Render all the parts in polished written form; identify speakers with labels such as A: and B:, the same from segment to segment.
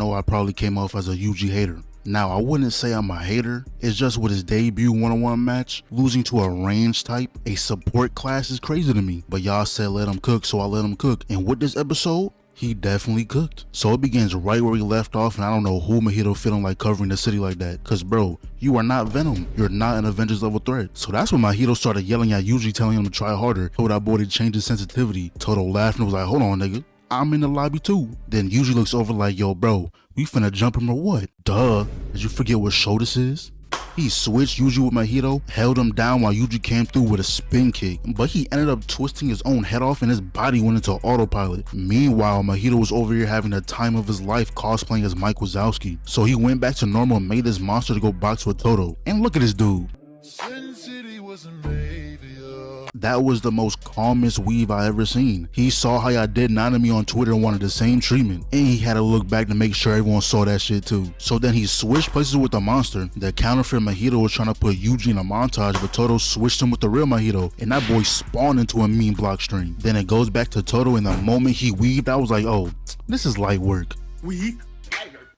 A: know I probably came off as a Yuji hater. Now, I wouldn't say I'm a hater, it's just with his debut one-on-one match, losing to a range type, a support class is crazy to me. But y'all said let him cook, so I let him cook. And with this episode, he definitely cooked. So it begins right where he left off, and I don't know who Mahito feeling like covering the city like that. Cause bro, you are not Venom. You're not an Avengers level threat. So that's when Mahito started yelling at Yuji, telling him to try harder. Told that boy to change his sensitivity. Todo laughed and was like, hold on nigga, I'm in the lobby too. Then Yuji looks over like, yo bro, we finna jump him or what? Duh, did you forget what show this is? He switched Yuji with Mahito, held him down while Yuji came through with a spin kick, but he ended up twisting his own head off and his body went into autopilot. Meanwhile, Mahito was over here having the time of his life cosplaying as Mike Wazowski. So he went back to normal and made this monster to go box with Todo. And look at this dude. That was the most calmest weave I ever seen. He saw how I did Nanami on Twitter and wanted the same treatment, and he had to look back to make sure everyone saw that shit too. So then he switched places with the monster. The counterfeit Mahito was trying to put Yuji in a montage, but Todo switched him with the real Mahito, and that boy spawned into a mean block string. Then it goes back to Todo, and the moment he weaved, I was like, oh, this is light work. Weave?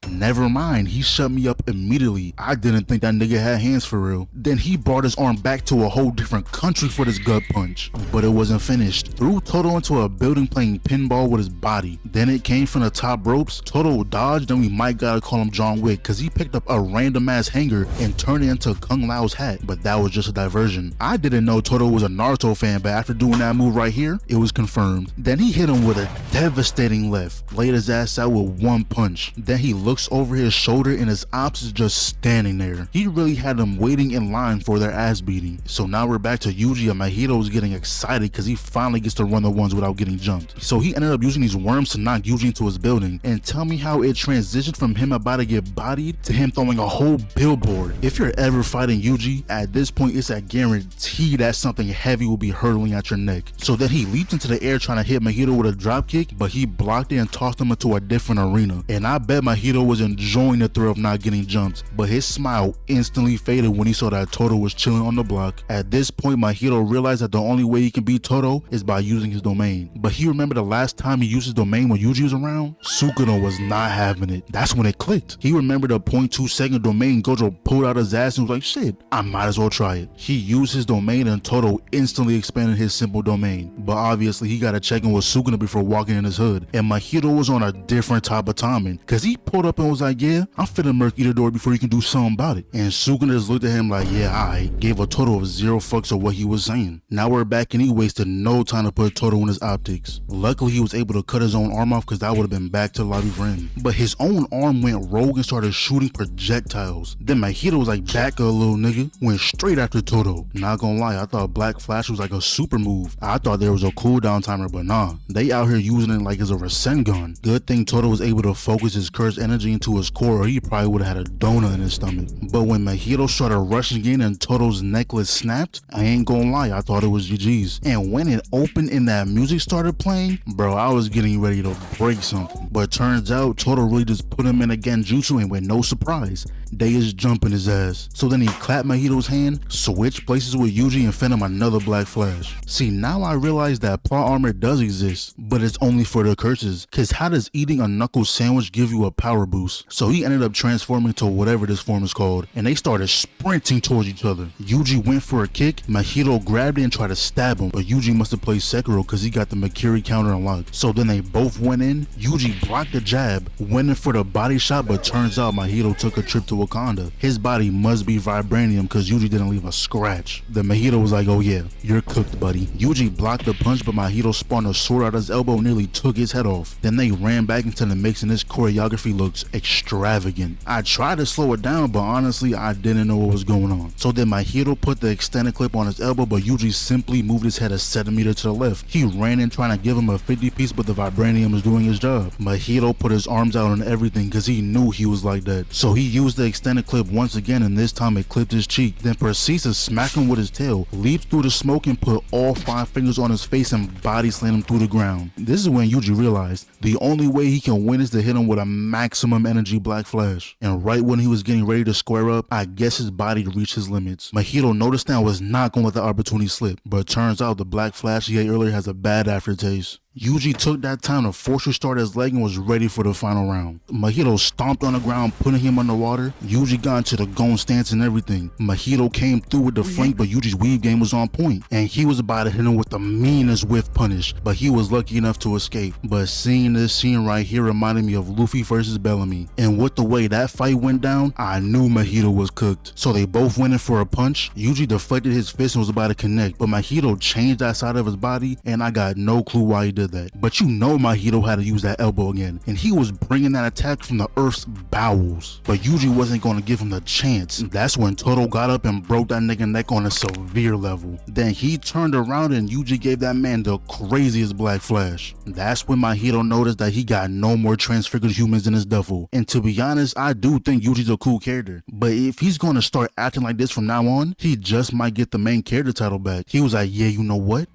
A: Never mind, he shut me up immediately. I didn't think that nigga had hands for real. Then he brought his arm back to a whole different country for this gut punch. But it wasn't finished. Threw Todo into a building playing pinball with his body. Then it came from the top ropes. Todo dodged, and we might gotta call him John Wick, cause he picked up a random ass hanger and turned it into Kung Lao's hat. But that was just a diversion. I didn't know Todo was a Naruto fan, but after doing that move right here, it was confirmed. Then he hit him with a devastating left. Laid his ass out with one punch. Then he looks over his shoulder and his ops is just standing there. He really had them waiting in line for their ass beating. So now we're back to Yuji, and Mahito is getting excited because he finally gets to run the ones without getting jumped. So he ended up using these worms to knock Yuji into his building, and tell me how it transitioned from him about to get bodied to him throwing a whole billboard. If you're ever fighting Yuji, at this point it's a guarantee that something heavy will be hurtling at your neck. So then he leaped into the air trying to hit Mahito with a drop kick, but he blocked it and tossed him into a different arena. And I bet Mahito was enjoying the thrill of not getting jumped, but his smile instantly faded when he saw that Todo was chilling on the block. At this point, Mahito realized that the only way he can beat Todo is by using his domain. But he remembered the last time he used his domain when Yuji was around, Sukuna was not having it. That's when it clicked. He remembered the 0.2-second domain. Gojo pulled out his ass and was like, shit, I might as well try it. He used his domain and Todo instantly expanded his simple domain. But obviously he gotta check in with Sukuna before walking in his hood. And Mahito was on a different type of timing, cause he pulled up and was like, yeah, I'm finna murk Itadori before you can do something about it. And Sukuna just looked at him like, yeah, alright, gave a total of 0 fucks of what he was saying. Now we're back and he wasted no time to put Todo in his optics. Luckily he was able to cut his own arm off, cause that would have been back to the lobby for him. But his own arm went rogue and started shooting projectiles. Then Mahito was like, back a little nigga, went straight after Todo. Not gonna lie, I thought Black Flash was like a super move. I thought there was a cooldown timer, but nah, they out here using it like it's a Rasengan. Good thing Todo was able to focus his cursed energy into his core, or he probably would have had a donut in his stomach. But when Mahito started rushing in and Todo's necklace snapped, I ain't gonna lie, I thought it was GG's. And when it opened and that music started playing, bro, I was getting ready to break something. But turns out Todo really just put him in a genjutsu, and with no surprise, they is jumping his ass. So then he clapped Mahito's hand, switched places with Yuji, and fed him another Black Flash. See, now I realize that plot armor does exist, but it's only for the curses. Cause how does eating a knuckle sandwich give you a power boost? So he ended up transforming to whatever this form is called, and they started sprinting towards each other. Yuji went for a kick, Mahito grabbed it and tried to stab him, but Yuji must have played Sekiro cause he got the Makiri counter unlocked. So then they both went in, Yuji blocked the jab, went in for the body shot, but turns out Mahito took a trip to Wakanda. His body must be vibranium cause Yuji didn't leave a scratch. Then Mahito was like, oh yeah, you're cooked buddy. Yuji blocked the punch, but Mahito spawned a sword out his elbow and nearly took his head off. Then they ran back into the mix and this choreography looks extravagant. I tried to slow it down, but honestly I didn't know what was going on. So then Mahito put the extended clip on his elbow, but Yuji simply moved his head a centimeter to the left. He ran in trying to give him a 50 piece, but the vibranium was doing his job. Mahito put his arms out on everything cause he knew he was like that. So he used the extended clip once again, and this time it clipped his cheek. Then proceeds to smack him with his tail, leaps through the smoke and put all 5 fingers on his face and body slam him through the ground. This is when Yuji realized the only way he can win is to hit him with a maximum energy Black Flash. And right when he was getting ready to square up, I guess his body reached his limits. Mahito noticed now was not gonna let the opportunity slip, but turns out the Black Flash he ate earlier has a bad aftertaste. Yuji took that time to force restart his leg and was ready for the final round. Mahito stomped on the ground, putting him underwater. Yuji got into the gon stance and everything. Mahito came through with the flank, but Yuji's weave game was on point, and he was about to hit him with the meanest whiff punish, but he was lucky enough to escape. But seeing this scene right here reminded me of Luffy versus Bellamy, and with the way that fight went down, I knew Mahito was cooked. So they both went in for a punch. Yuji deflected his fist and was about to connect, but Mahito changed that side of his body, and I got no clue why he did that. But you know Mahito had to use that elbow again, and he was bringing that attack from the earth's bowels, but Yuji wasn't going to give him the chance. That's when Todo got up and broke that nigga neck on a severe level. Then he turned around and Yuji gave that man the craziest black flash. That's when Mahito noticed that he got no more transfigured humans in his duffel. And to be honest, I do think Yuji's a cool character, but if he's going to start acting like this from now on, he just might get the main character title back. He was like, yeah, you know what?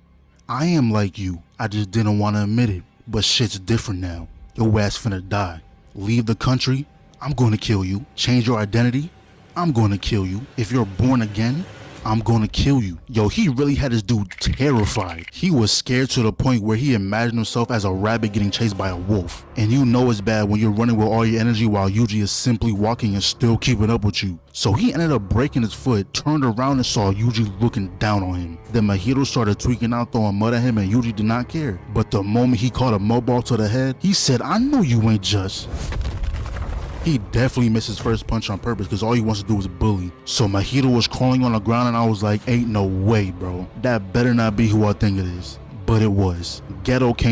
A: I am like you. I just didn't want to admit it. But shit's different now. Your ass finna die. Leave the country, I'm gonna kill you. Change your identity, I'm gonna kill you. If you're born again, I'm gonna kill you. Yo, he really had this dude terrified. He was scared to the point where he imagined himself as a rabbit getting chased by a wolf. And you know it's bad when you're running with all your energy while Yuji is simply walking and still keeping up with you. So he ended up breaking his foot, turned around and saw Yuji looking down on him. Then Mahito started tweaking out, throwing mud at him, and Yuji did not care. But the moment he caught a mud ball to the head, he said, I know you ain't just. He definitely missed his first punch on purpose because all he wants to do is bully. So Mahito was crawling on the ground and I was like, ain't no way, bro. That better not be who I think it is. But it was. Geto came